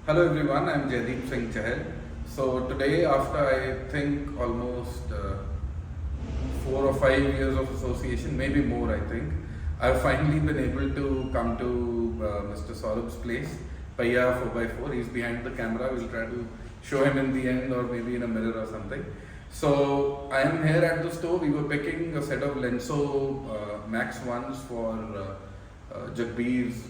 Hello everyone, I'm Jaideep Singh Chahal. So today, after I think almost 4 or 5 years of association, maybe more, I think, I've finally been able to come to Mr. Saurabh's place, Pahiya 4x4. He's behind the camera. We'll try to show him in the end or maybe in a mirror or something. So I am here at the store. We were picking a set of Lenso Max 1s for Jagbir's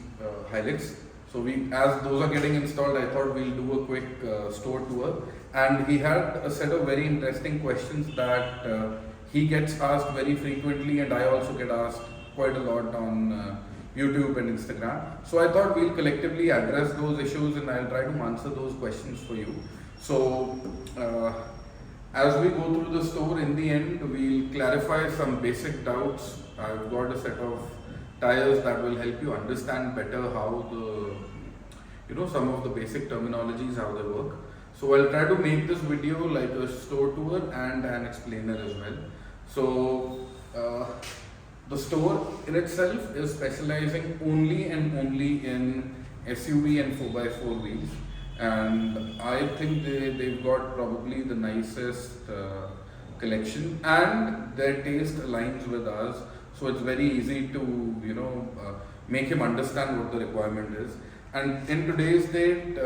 Hilux. So as those are getting installed, I thought we'll do a quick store tour. And he had a set of very interesting questions that he gets asked very frequently, and I also get asked quite a lot on YouTube and Instagram. So I thought we'll collectively address those issues, and I'll try to answer those questions for you. So as we go through the store, in the end, we'll clarify some basic doubts. I've got a set of tires that will help you understand better how some of the basic terminologies, how they work. So I'll try to make this video like a store tour and an explainer as well. So the store in itself is specializing only and only in SUV and 4x4 wheels, and I think they've got probably the nicest collection, and their taste aligns with us. So it's very easy to make him understand what the requirement is. And in today's date,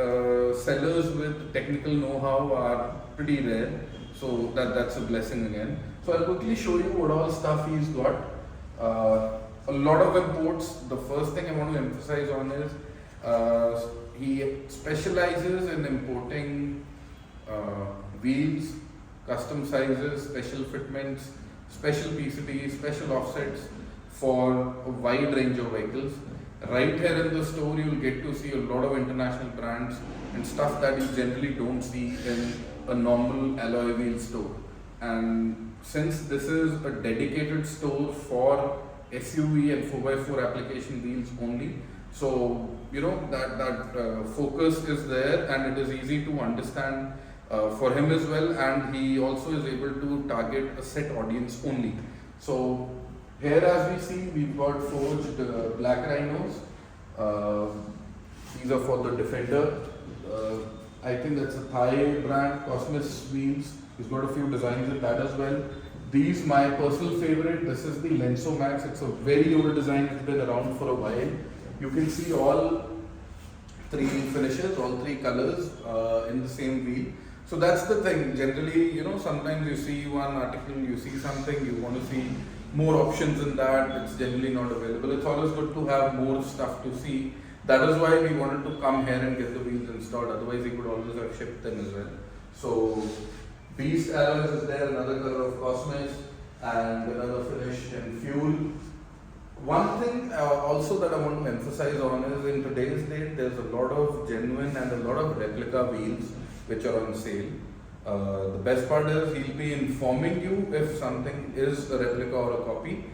sellers with technical know-how are pretty rare. So that's a blessing again. So I'll quickly show you what all stuff he's got. A lot of imports. The first thing I want to emphasize on is he specializes in importing wheels, custom sizes, special fitments, special PCBs, special offsets for a wide range of vehicles. Right here in the store, you will get to see a lot of international brands and stuff that you generally don't see in a normal alloy wheel store. And since this is a dedicated store for SUV and 4x4 application wheels only, so that focus is there, and it is easy to understand for him as well, and he also is able to target a set audience only. So here, as we see, we've got forged black rhinos. These are for the Defender. I think that's a Thai brand, Cosmos wheels. He's got a few designs in that as well. These, my personal favorite, this is the Lenso Max. It's a very old design. It's been around for a while. You can see all three finishes, all three colors in the same wheel. So that's the thing. Generally, sometimes you see one article, you see something, you want to see more options in that. It's generally not available. It's always good to have more stuff to see. That is why we wanted to come here and get the wheels installed. Otherwise, we could always have shipped them as well. So Beast alloys is there, another color of Cosmos, and another finish in fuel. One thing also that I want to emphasize on is, in today's date, there's a lot of genuine and a lot of replica wheels which are on sale. The best part is he'll be informing you if something is a replica or a copy,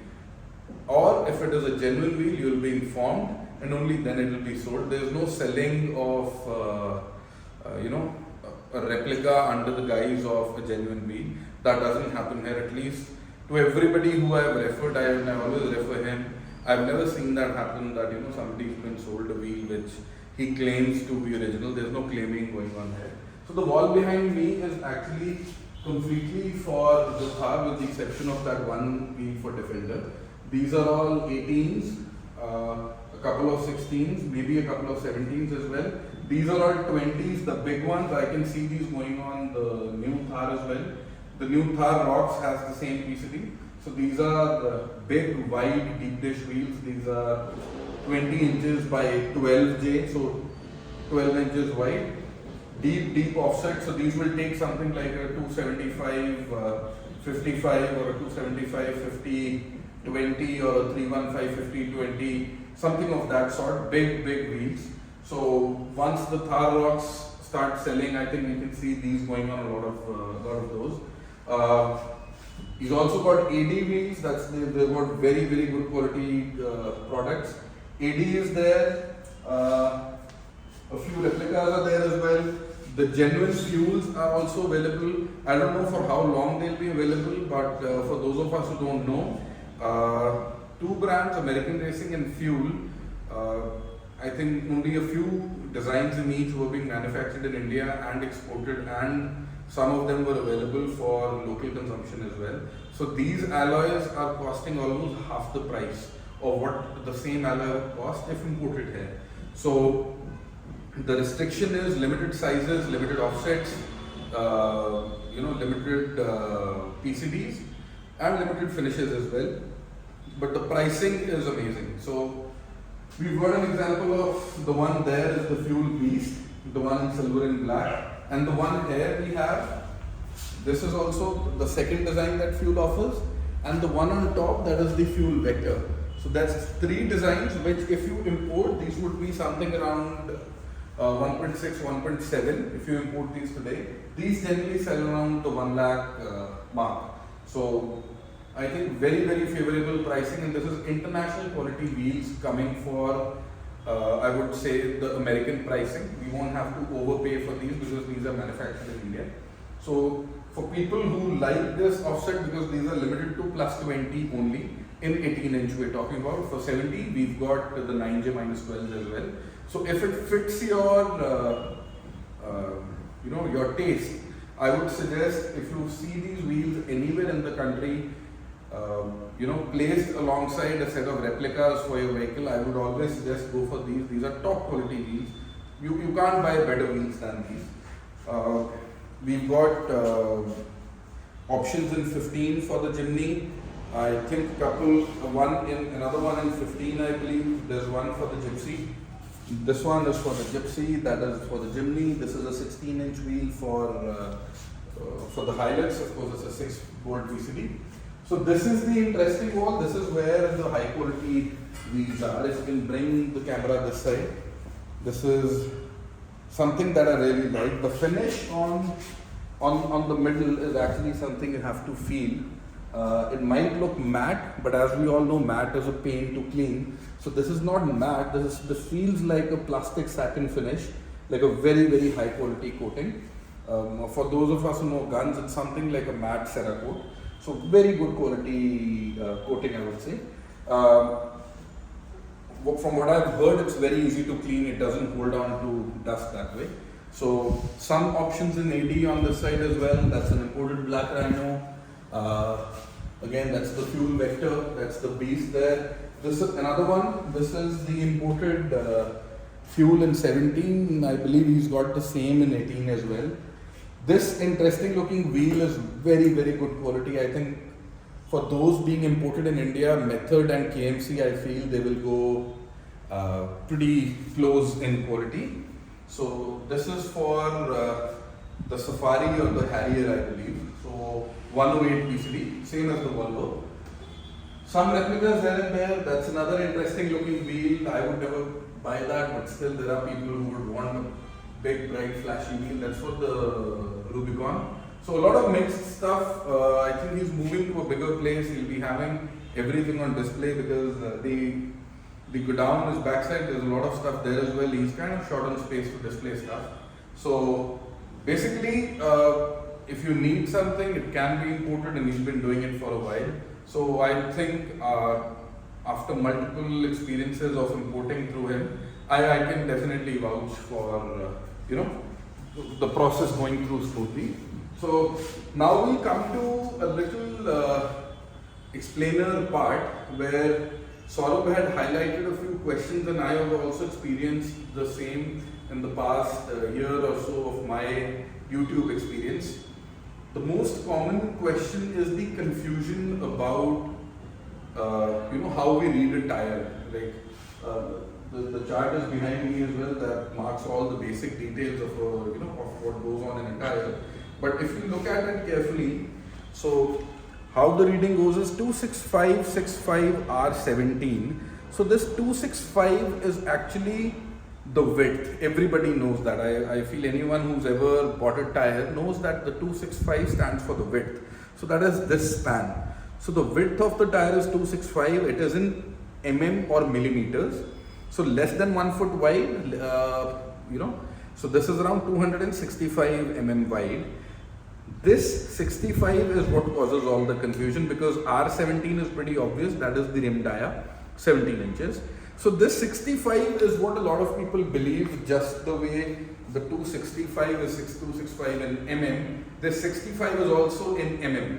or if it is a genuine wheel, you'll be informed, and only then it will be sold. There's no selling of a replica under the guise of a genuine wheel. That doesn't happen here, at least to everybody who I have referred. I always refer him. I've never seen that happen, that somebody's been sold a wheel which he claims to be original. There's no claiming going on here. So the wall behind me is actually completely for the Thar, with the exception of that one wheel for Defender. These are all 18s, a couple of 16s, maybe a couple of 17s as well. These are all 20s, the big ones. I can see these going on the new Thar as well. The new Thar Roxx has the same PCB. So these are big, wide, deep dish wheels. These are 20 inches by 12J, so 12 inches wide. Deep offset. So these will take something like a 275 55 or a 275 50 20 or a 315 50 20, something of that sort. Big wheels. So once the Thar Roxx start selling, I think we can see these going on a lot of those. He's also got AD wheels. They've got very good quality products. AD is there. A few replicas are there as well. The genuine fuels are also available. I don't know for how long they'll be available, but for those of us who don't know, two brands, American Racing and Fuel, I think only a few designs in each were being manufactured in India and exported, and some of them were available for local consumption as well. So these alloys are costing almost half the price of what the same alloy would cost if imported here. So the restriction is limited sizes, limited offsets, limited PCDs and limited finishes as well. But the pricing is amazing. So we've got an example of the one there is the Fuel Beast, the one in silver and black, and the one here we have, this is also the second design that Fuel offers, and the one on top, that is the Fuel Vector. So that's three designs which if you import, these would be something around 1.6, 1.7 if you import these today. These generally sell around the 1 lakh mark. So I think very, very favorable pricing, and this is international quality wheels coming for, I would say, the American pricing. We won't have to overpay for these because these are manufactured in India. So for people who like this offset, because these are limited to plus 20 only, in 18 inch we're talking about. For 70, we've got the 9J-12s as well. So if it fits your, your taste, I would suggest if you see these wheels anywhere in the country, placed alongside a set of replicas for your vehicle, I would always suggest go for these. These are top quality wheels. You can't buy better wheels than these. We've got options in 15 for the Jimny. I think another one in 15, I believe. There's one for the Gypsy. This one is for the Gypsy, that is for the Jimny. This is a 16-inch wheel for the Hilux. Of course, it's a 6-bolt VCD. So this is the interesting wall. This is where the high quality wheels are. If you can bring the camera this side, this is something that I really like. The finish on the middle is actually something you have to feel. It might look matte, but as we all know, matte is a pain to clean. So this is not matte. This feels like a plastic satin finish, like a very, very high quality coating. For those of us who know guns, it's something like a matte Cerakote. So very good quality coating, I would say. From what I've heard, it's very easy to clean. It doesn't hold on to dust that way. So some options in AD on this side as well. That's an imported black Rhino. Again, that's the Fuel Vector. That's the Beast there. This is another one. This is the imported Fuel in 17. I believe he's got the same in 18 as well. This interesting looking wheel is very, very good quality. I think for those being imported in India, Method and KMC, I feel they will go pretty close in quality. So this is for the Safari or the Harrier, I believe. So 108 PCD, same as the Volvo. Some replicas there and there. That's another interesting looking wheel. I would never buy that, but still there are people who would want a big, bright, flashy wheel. That's for the Rubicon. So a lot of mixed stuff. I think he's moving to a bigger place. He'll be having everything on display because the godown is backside. There's a lot of stuff there as well. He's kind of short on space to display stuff. So basically, if you need something, it can be imported, and he's been doing it for a while. So I think after multiple experiences of importing through him, I can definitely vouch for the process going through smoothly. So now we'll come to a little explainer part where Saurabh had highlighted a few questions, and I have also experienced the same in the past year or so of my YouTube experience. The most common question is the confusion about how we read a tire. Like the chart is behind me as well that marks all the basic details of what goes on in a tire. But if you look at it carefully, so how the reading goes is 26565 R17. So this 265 is actually the width. Everybody knows that. I feel anyone who's ever bought a tire knows that the 265 stands for the width. So that is this span. So the width of the tire is 265. It is in mm or millimeters. So less than 1 foot wide, So this is around 265 mm wide. This 65 is what causes all the confusion because R17 is pretty obvious. That is the rim dia, 17 inches. So this 65 is what a lot of people believe, just the way the 265 is 6265 in mm, this 65 is also in mm.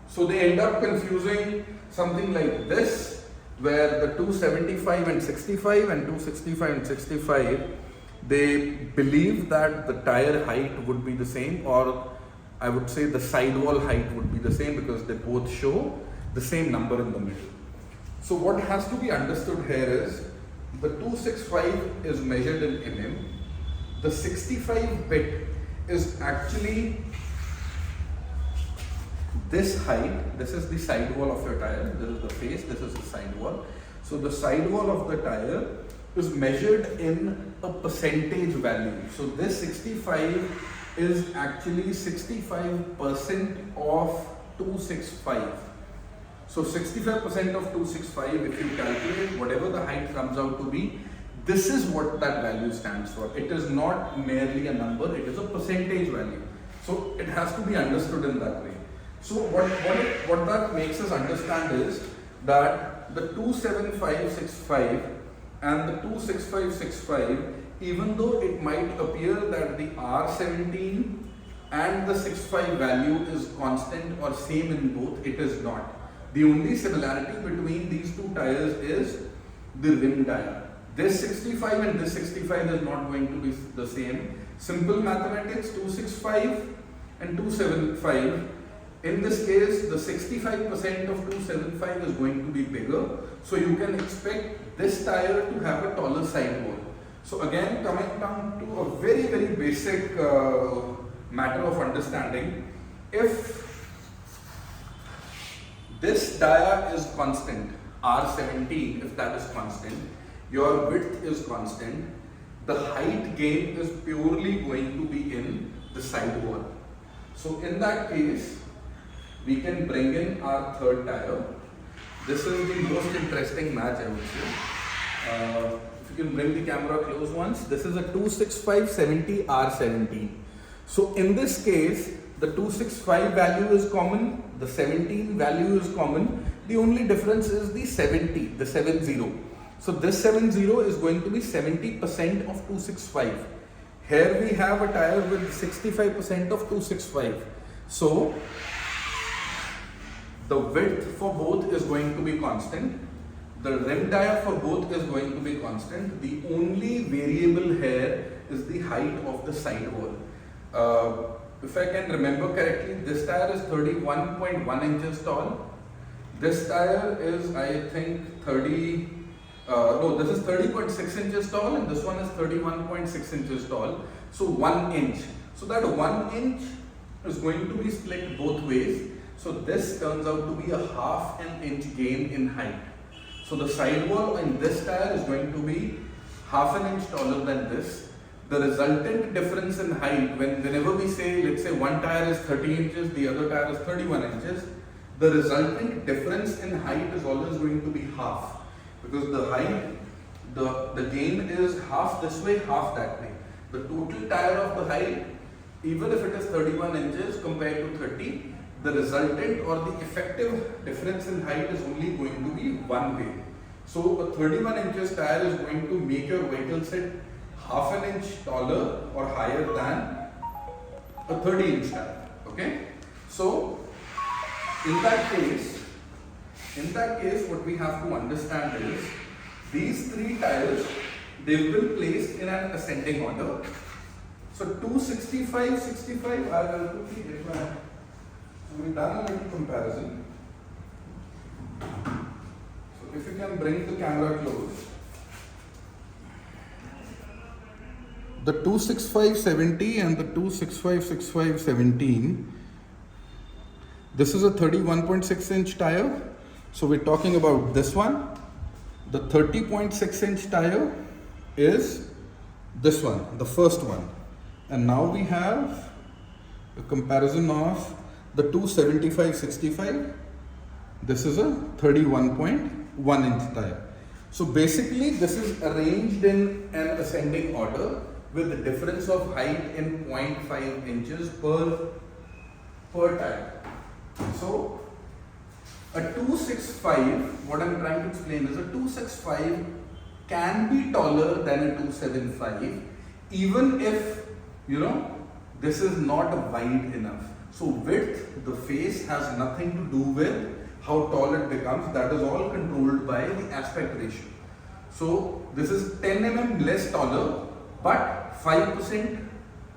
So they end up confusing something like this, where the 275 and 65 and 265 and 65, they believe that the tire height would be the same, or I would say the sidewall height would be the same, because they both show the same number in the middle. So what has to be understood here is the 265 is measured in mm. The 65 bit is actually this height. This is the sidewall of your tire. This is the face. This is the sidewall. So the sidewall of the tire is measured in a percentage value. So this 65 is actually 65% of 265. So 65% of 265, if you calculate whatever the height comes out to be, this is what that value stands for. It is not merely a number, it is a percentage value. So it has to be understood in that way. So what that makes us understand is that the 27565 and the 26565, even though it might appear that the R17 and the 65 value is constant or same in both, it is not. The only similarity between these two tires is the rim diameter. This 65 and this 65 is not going to be the same. Simple mathematics, 265 and 275. In this case, the 65% of 275 is going to be bigger. So you can expect this tire to have a taller sidewall. So again, coming down to a very, very basic matter of understanding, if this dia is constant, R17, if that is constant, your width is constant, the height gain is purely going to be in the sidewall. So in that case, we can bring in our third tire. This is the most interesting match, I would say. If you can bring the camera close once, this is a 265/70 R17. So in this case, the 265 value is common, the 17 value is common. The only difference is the 70, the 70. So this 70 is going to be 70% of 265. Here we have a tire with 65% of 265. So the width for both is going to be constant. The rim dia for both is going to be constant. The only variable here is the height of the sidewall. If I can remember correctly, this tire is 31.1 inches tall. This tire is, I think, this is 30.6 inches tall, and this one is 31.6 inches tall. So 1 inch. So that 1 inch is going to be split both ways. So this turns out to be a half an inch gain in height. So the sidewall in this tire is going to be half an inch taller than this. The resultant difference in height, whenever we say, let's say one tire is 30 inches, the other tire is 31 inches, the resultant difference in height is always going to be half. Because the height, the gain is half this way, half that way. The total tire of the height, even if it is 31 inches compared to 30, the resultant or the effective difference in height is only going to be one way. So a 31 inches tire is going to make your vehicle sit half an inch taller or higher than a 30 inch tire. Okay? So in that case, what we have to understand is these three tires, they've been placed in an ascending order. So 265, 65, I will quickly get my, we've done a little comparison. So if you can bring the camera close. The 265/70 and the 265/65/17, this is a 31.6 inch tire. So we're talking about this one. The 30.6 inch tire is this one, the first one. And now we have a comparison of the 275/65. This is a 31.1 inch tire. So basically this is arranged in an ascending order with the difference of height in 0.5 inches per tire. So a 265, what I'm trying to explain is a 265 can be taller than a 275, even if, you know, this is not wide enough. So width, the face has nothing to do with how tall it becomes. That is all controlled by the aspect ratio. So this is 10 mm less taller, but 5%, 10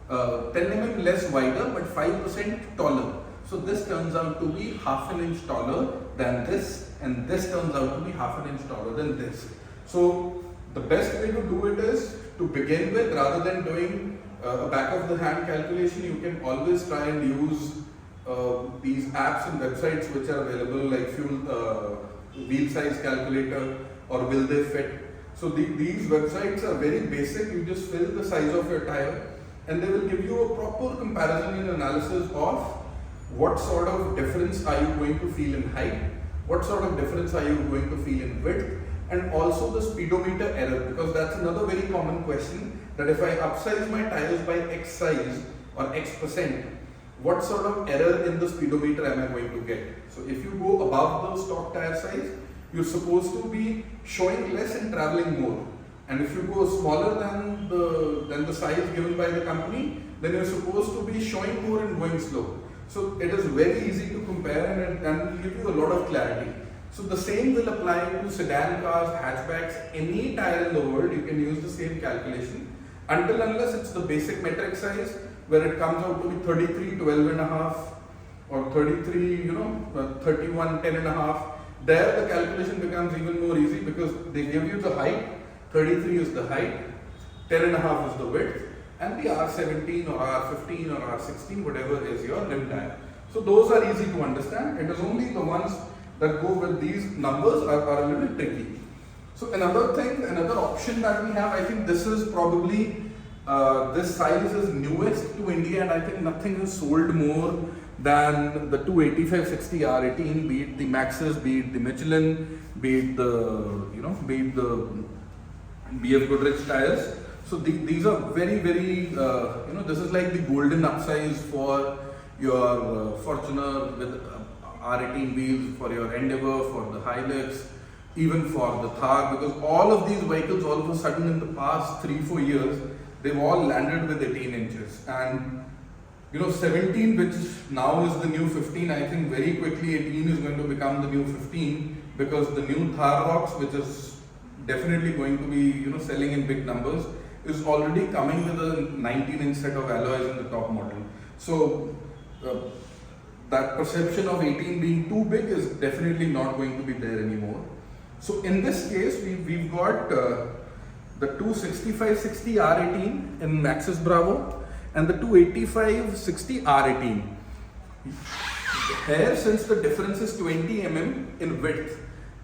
mm less wider, but 5% taller. So this turns out to be half an inch taller than this, and this turns out to be half an inch taller than this. So the best way to do it is, to begin with, rather than doing a back of the hand calculation, you can always try and use these apps and websites which are available, like wheel size calculator or will they fit. So these websites are very basic. You just fill the size of your tire and they will give you a proper comparison and analysis of what sort of difference are you going to feel in height, what sort of difference are you going to feel in width, and also the speedometer error, because that's another very common question, that if I upsize my tires by X size or X%, what sort of error in the speedometer am I going to get? So if you go above the stock tire size, you're supposed to be showing less and traveling more. And if you go smaller than the size given by the company, then you're supposed to be showing more and going slow. So it is very easy to compare and will give you a lot of clarity. So the same will apply to sedan cars, hatchbacks, any tire in the world. You can use the same calculation until unless it's the basic metric size, where it comes out to be 33, 12.5 or 33, 31, 10.5. There the calculation becomes even more easy because they give you the height, 33 is the height, 10.5 is the width, and the R17 or R15 or R16, whatever is your rim tire. So those are easy to understand. It is only the ones that go with these numbers are a little tricky. So another thing, another option that we have, I think this is probably, this size is newest to India, and I think nothing is sold more than the 285/60 R18, be it the Maxxis, be it the Michelin, be it the, be it the BF Goodrich tires. So these are very, very, this is like the golden upsize for your Fortuner with R18 wheels, for your Endeavour, for the Hilux, even for the Thar, because all of these vehicles all of a sudden in the past 3-4 years, they've all landed with 18 inches. And 17, which now is the new 15, I think very quickly 18 is going to become the new 15, because the new Thar Roxx, which is definitely going to be selling in big numbers, is already coming with a 19-inch set of alloys in the top model. So that perception of 18 being too big is definitely not going to be there anymore. So in this case, we've got the 265/60 R18 in Maxxis Bravo and the 285/60 R18. Here, since the difference is 20 mm in width,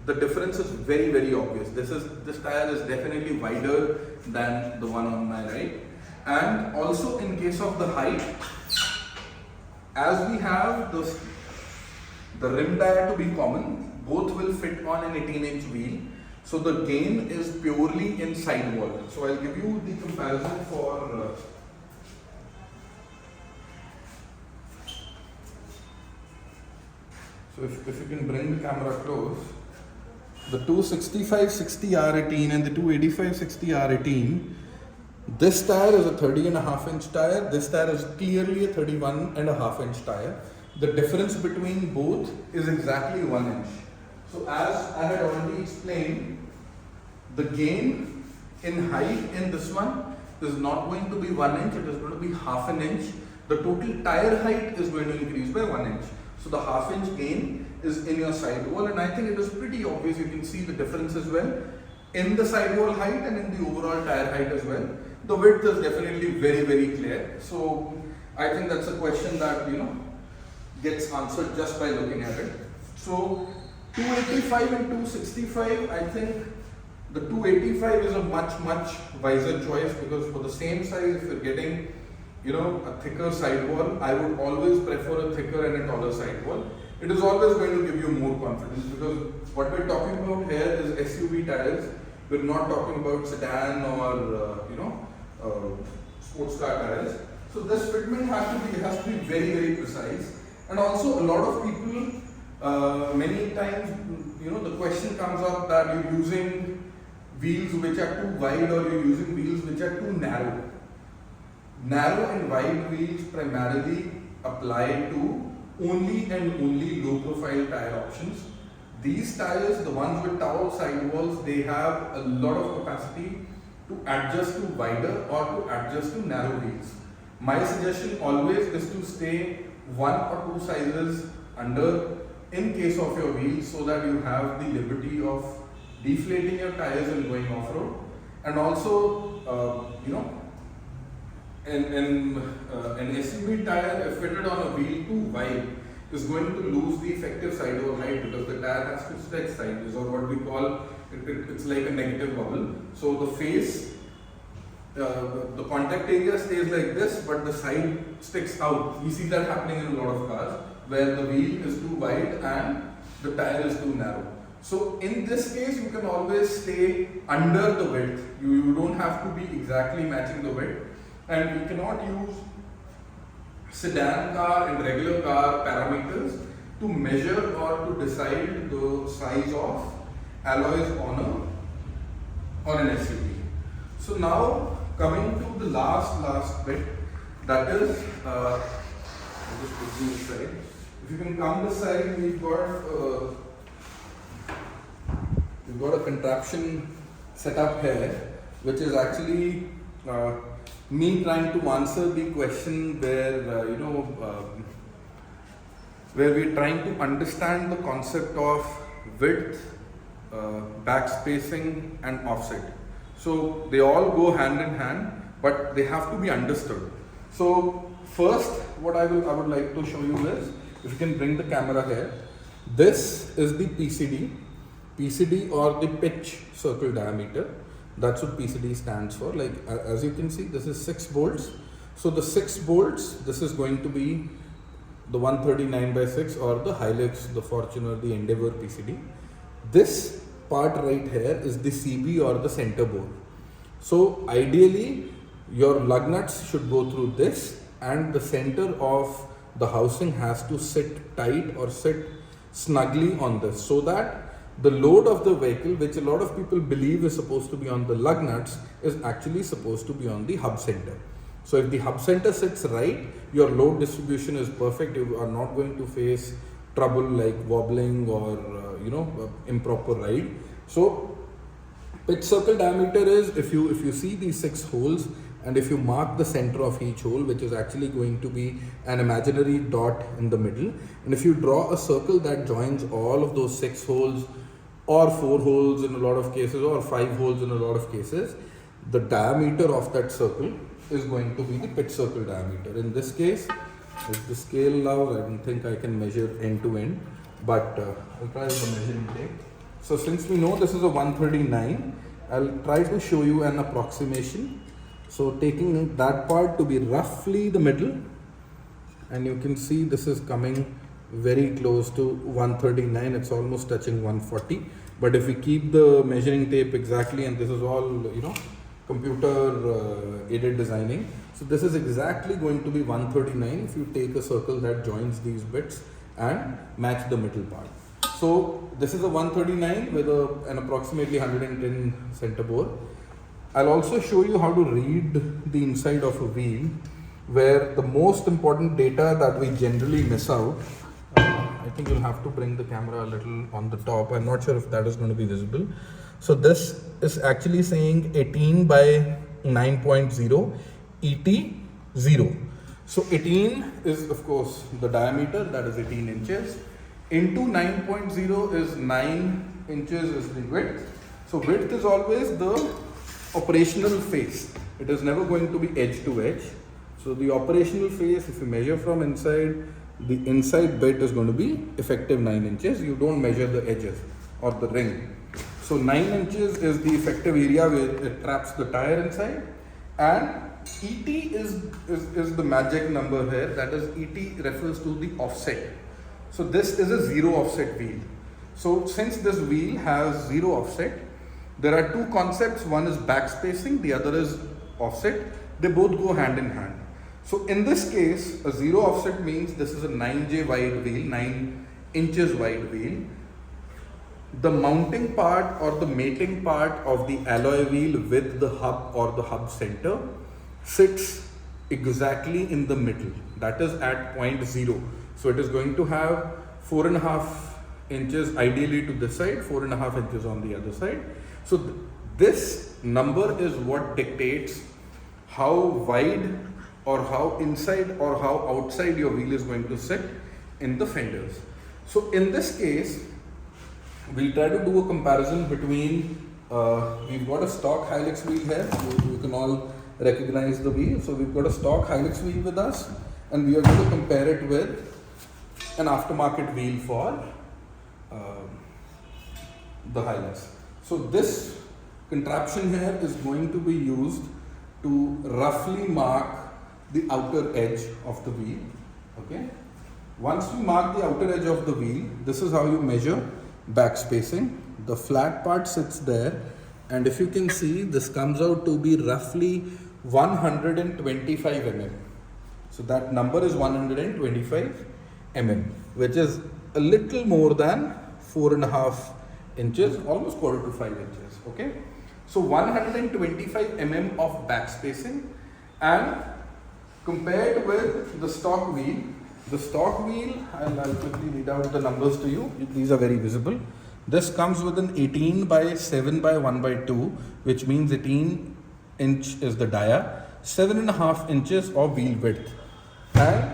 the difference is very, very obvious. This tire is definitely wider than the one on my right. And also in case of the height, as we have the rim tire to be common, both will fit on an 18-inch wheel. So the gain is purely in sidewall. So I'll give you the comparison for so if you can bring the camera close, the 265/60 R18 and the 285/60 R18, this tire is a 30.5-inch tire, this tire is clearly a 31.5-inch tire. The difference between both is exactly 1 inch. So as I had already explained, the gain in height in this one is not going to be 1 inch, it is going to be half an inch. The total tire height is going to increase by 1 inch. So the half-inch gain is in your sidewall, and I think it is pretty obvious. You can see the difference as well in the sidewall height and in the overall tire height as well. The width is definitely very, very clear. So I think that's a question that gets answered just by looking at it. So 285 and 265, I think the 285 is a much wiser choice, because for the same size, if you're getting a thicker sidewall, I would always prefer a thicker and a taller sidewall. It is always going to give you more confidence, because what we're talking about here is SUV tires. We're not talking about sedan or sports car tires. So this fitment has to be very, very precise. And also a lot of people, many times, the question comes up that you're using wheels which are too wide or you're using wheels which are too narrow. Narrow and wide wheels primarily apply to only and only low profile tire options. These tires, the ones with tall sidewalls, they have a lot of capacity to adjust to wider or to adjust to narrow wheels. My suggestion always is to stay 1 or 2 sizes under in case of your wheels, so that you have the liberty of deflating your tires and going off-road. And also, an SUV tire, if fitted on a wheel too wide, is going to lose the effective sidewall height, because the tire has to stretch sideways, or what we call it's like a negative bubble. So the face, the contact area stays like this, but the side sticks out. We see that happening in a lot of cars, where the wheel is too wide and the tire is too narrow. So in this case, you can always stay under the width. You don't have to be exactly matching the width. And we cannot use sedan car and regular car parameters to measure or to decide the size of alloys on an SUV. So now coming to the last bit, that is, I'll just put this side. If you can come this side, we've got a contraption set up here, which is actually me trying to answer the question where where we're trying to understand the concept of width, backspacing and offset. So they all go hand in hand, but they have to be understood. So first, what I would like to show you is, if you can bring the camera here, this is the PCD or the pitch circle diameter. That's what PCD stands for. Like as you can see, this is 6 bolts. So the 6 bolts, this is going to be the 139/6 or the Hilux, the Fortuner, the Endeavour PCD. This part right here is the CB or the center bore. So ideally, your lug nuts should go through this, and the center of the housing has to sit tight or sit snugly on this, so that the load of the vehicle, which a lot of people believe is supposed to be on the lug nuts, is actually supposed to be on the hub center. So if the hub center sits right, your load distribution is perfect. You are not going to face trouble like wobbling or improper ride. So pitch circle diameter is, if you see these 6 holes, and if you mark the center of each hole, which is actually going to be an imaginary dot in the middle, and if you draw a circle that joins all of those 6 holes, or 4 holes in a lot of cases, or 5 holes in a lot of cases, the diameter of that circle is going to be the pitch circle diameter. In this case, if the scale allows, I don't think I can measure end to end, but I'll try with the measuring tape. So since we know this is a 139, I'll try to show you an approximation. So taking that part to be roughly the middle, and you can see this is coming very close to 139, it's almost touching 140. But if we keep the measuring tape exactly, and this is all computer aided designing, so this is exactly going to be 139 if you take a circle that joins these bits and match the middle part. So this is a 139 with an approximately 110 center bore. I'll also show you how to read the inside of a wheel, where the most important data that we generally miss out. I think you'll have to bring the camera a little on the top. I'm not sure if that is going to be visible. So this is actually saying 18 by 9.0 ET0. So 18 is of course the diameter, that is 18 inches. Into 9.0 is 9 inches is the width. So width is always the operational face. It is never going to be edge to edge. So the operational face, if you measure from inside, the inside bit is going to be effective 9 inches. You don't measure the edges or the ring. So 9 inches is the effective area where it traps the tire inside, and ET is the magic number here. That is, ET refers to the offset. So this is a 0 offset wheel. So since this wheel has 0 offset, there are 2 concepts. One is backspacing, the other is offset. They both go hand in hand. So in this case, a 0 offset means this is a 9J wide wheel, 9 inches wide wheel. the mounting part or the mating part of the alloy wheel with the hub or the hub center sits exactly in the middle, that is at point 0. So it is going to have 4.5 inches ideally to this side, 4.5 inches on the other side. So this number is what dictates how wide or how inside or how outside your wheel is going to sit in the fenders. So in this case, we'll try to do a comparison between, we've got a stock Hilux wheel here, you can all recognize the wheel. So we've got a stock Hilux wheel with us, and we are going to compare it with an aftermarket wheel for the Hilux. So this contraption here is going to be used to roughly mark the outer edge of the wheel. Okay. Once we mark the outer edge of the wheel, this is how you measure backspacing. The flat part sits there, and if you can see, this comes out to be roughly 125 mm. So that number is 125 mm, which is a little more than 4.5 inches, almost quarter to 5 inches. Okay. So 125 mm of backspacing, and compared with the stock wheel, I'll quickly read out the numbers to you. These are very visible. This comes with an 18 by 7 by 1 by 2, which means 18 inch is the dia, 7.5 inches of wheel width, and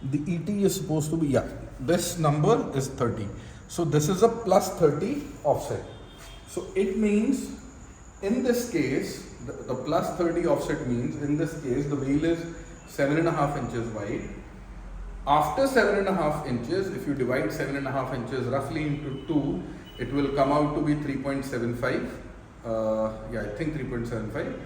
the ET is supposed to be, this number is 30. So this is a plus 30 offset. So it means in this case, the plus 30 offset means in this case the wheel is 7.5 inches wide. After 7.5 inches, if you divide 7.5 inches roughly into 2, it will come out to be 3.75. I think 3.75.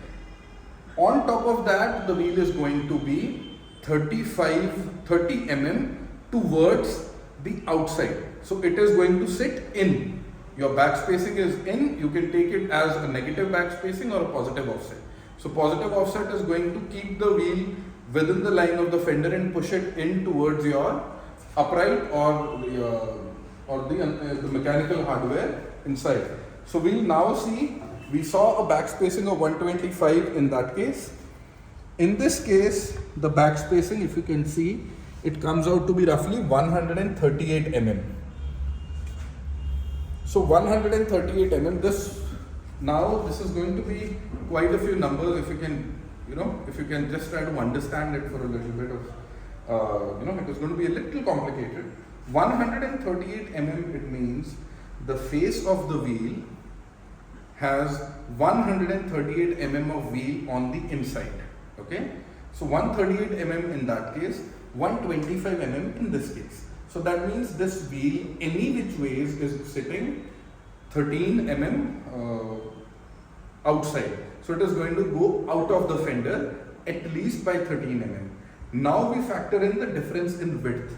On top of that, the wheel is going to be 30 mm towards the outside. So it is going to sit in. Your backspacing is in. You can take it as a negative backspacing or a positive offset. So positive offset is going to keep the wheel within the line of the fender and push it in towards your upright or the mechanical hardware inside. So we'll now see, we saw a backspacing of 125 in that case. In this case, the backspacing, if you can see, it comes out to be roughly 138 mm. So 138 mm, this is going to be quite a few numbers. If you can just try to understand it for a little bit of, it is going to be a little complicated. 138 mm, it means the face of the wheel has 138 mm of wheel on the inside. Okay, so 138 mm in that case, 125 mm in this case. So that means this wheel, any which ways, is sitting 13 mm outside. So it is going to go out of the fender at least by 13 mm. Now we factor in the difference in width.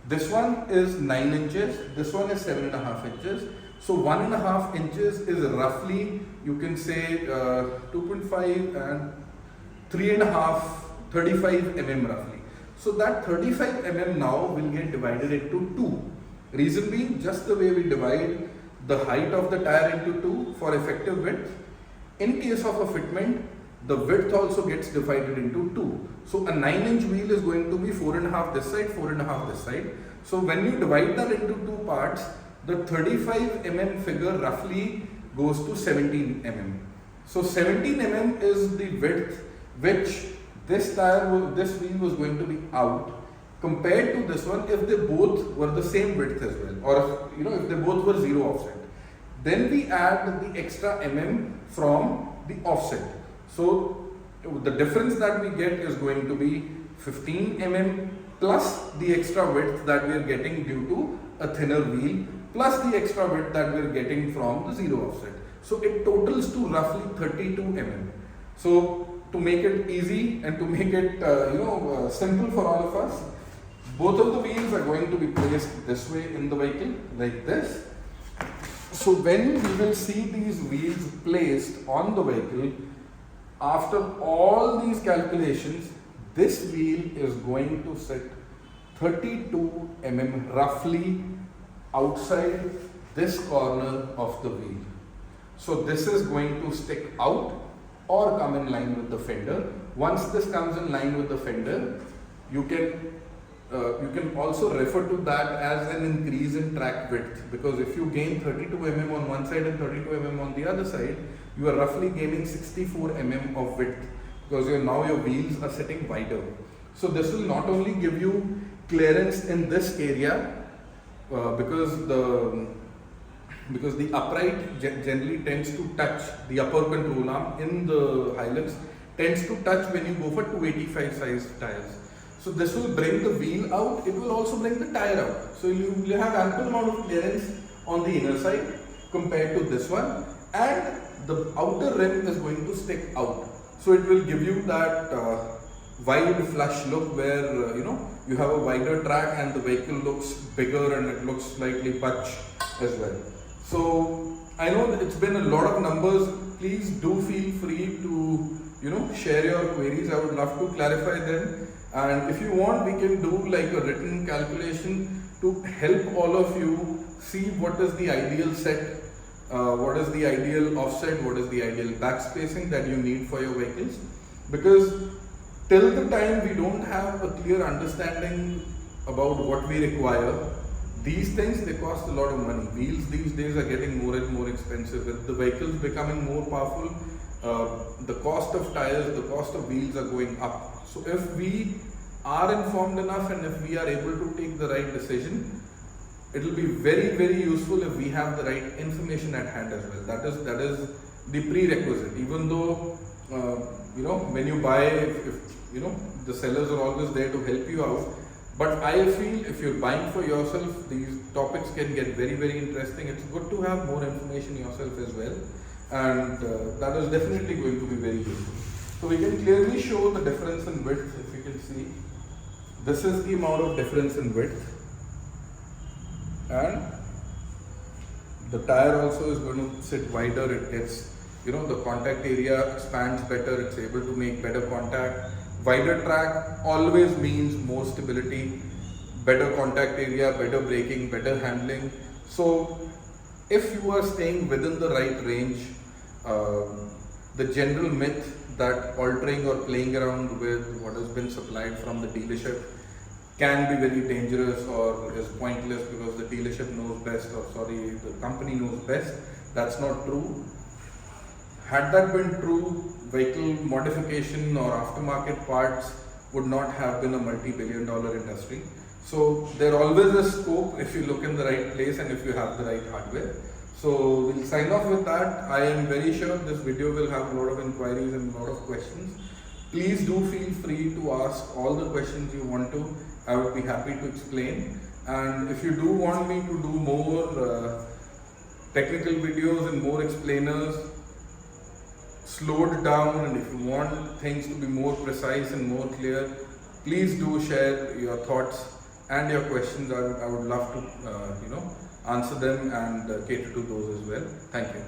This one is 9 inches, this one is 7.5 inches. So 1.5 inches is roughly, you can say 2.5 and 3.5, 35 mm roughly. So that 35 mm now will get divided into 2. Reason being, just the way we divide the height of the tire into 2 for effective width. In case of a fitment, the width also gets divided into 2. So a 9-inch wheel is going to be 4.5 this side, 4.5 this side. So when you divide that into 2 parts, the 35 mm figure roughly goes to 17 mm. So 17 mm is the width which this wheel was going to be out compared to this one if they both were the same width as well, or if they both were 0 offset. Then we add the extra mm from the offset. So the difference that we get is going to be 15 mm plus the extra width that we are getting due to a thinner wheel plus the extra width that we are getting from the 0 offset. So it totals to roughly 32 mm. So to make it easy and to make it simple for all of us, both of the wheels are going to be placed this way in the vehicle, like this. So when we will see these wheels placed on the vehicle, after all these calculations, this wheel is going to sit 32 mm roughly outside this corner of the wheel. So this is going to stick out or come in line with the fender. Once this comes in line with the fender, you can also refer to that as an increase in track width, because if you gain 32 mm on one side and 32 mm on the other side, you are roughly gaining 64 mm of width, because now your wheels are sitting wider. So this will not only give you clearance in this area, because the upright generally tends to touch the upper control arm in the Hilux, tends to touch when you go for 285 size tires. So this will bring the wheel out, it will also bring the tire out. So you will have ample amount of clearance on the inner side compared to this one, and the outer rim is going to stick out. So it will give you that wide flush look where you have a wider track and the vehicle looks bigger and it looks slightly bunch as well. So I know that it's been a lot of numbers. Please do feel free to share your queries. I would love to clarify them. And if you want, we can do like a written calculation to help all of you see what is the ideal set, what is the ideal offset, what is the ideal backspacing that you need for your vehicles. Because till the time we don't have a clear understanding about what we require, these things, they cost a lot of money. Wheels these days are getting more and more expensive. With the vehicles becoming more powerful, the cost of tires, the cost of wheels are going up. So if we are informed enough and if we are able to take the right decision, it will be very, very useful if we have the right information at hand as well. That is the prerequisite. Even though when you buy, if the sellers are always there to help you out, but I feel if you're buying for yourself, these topics can get very, very interesting. It's good to have more information yourself as well, and that is definitely going to be very useful. So we can clearly show the difference in width. If you can see, this is the amount of difference in width, and the tire also is going to sit wider. It gets, the contact area expands better. It's able to make better contact. Wider track always means more stability, better contact area, better braking, better handling. So if you are staying within the right range, the general myth that altering or playing around with what has been supplied from the dealership can be very dangerous or is pointless because the dealership knows best, or the company knows best. That's not true. Had that been true, vehicle modification or aftermarket parts would not have been a multi-billion-dollar industry. So there always is scope if you look in the right place and if you have the right hardware. So we'll sign off with that. I am very sure this video will have a lot of inquiries and a lot of questions. Please do feel free to ask all the questions you want to. I would be happy to explain. And if you do want me to do more technical videos and more explainers, slowed down, and if you want things to be more precise and more clear, please do share your thoughts and your questions. I would love to answer them and cater to those as well. Thank you.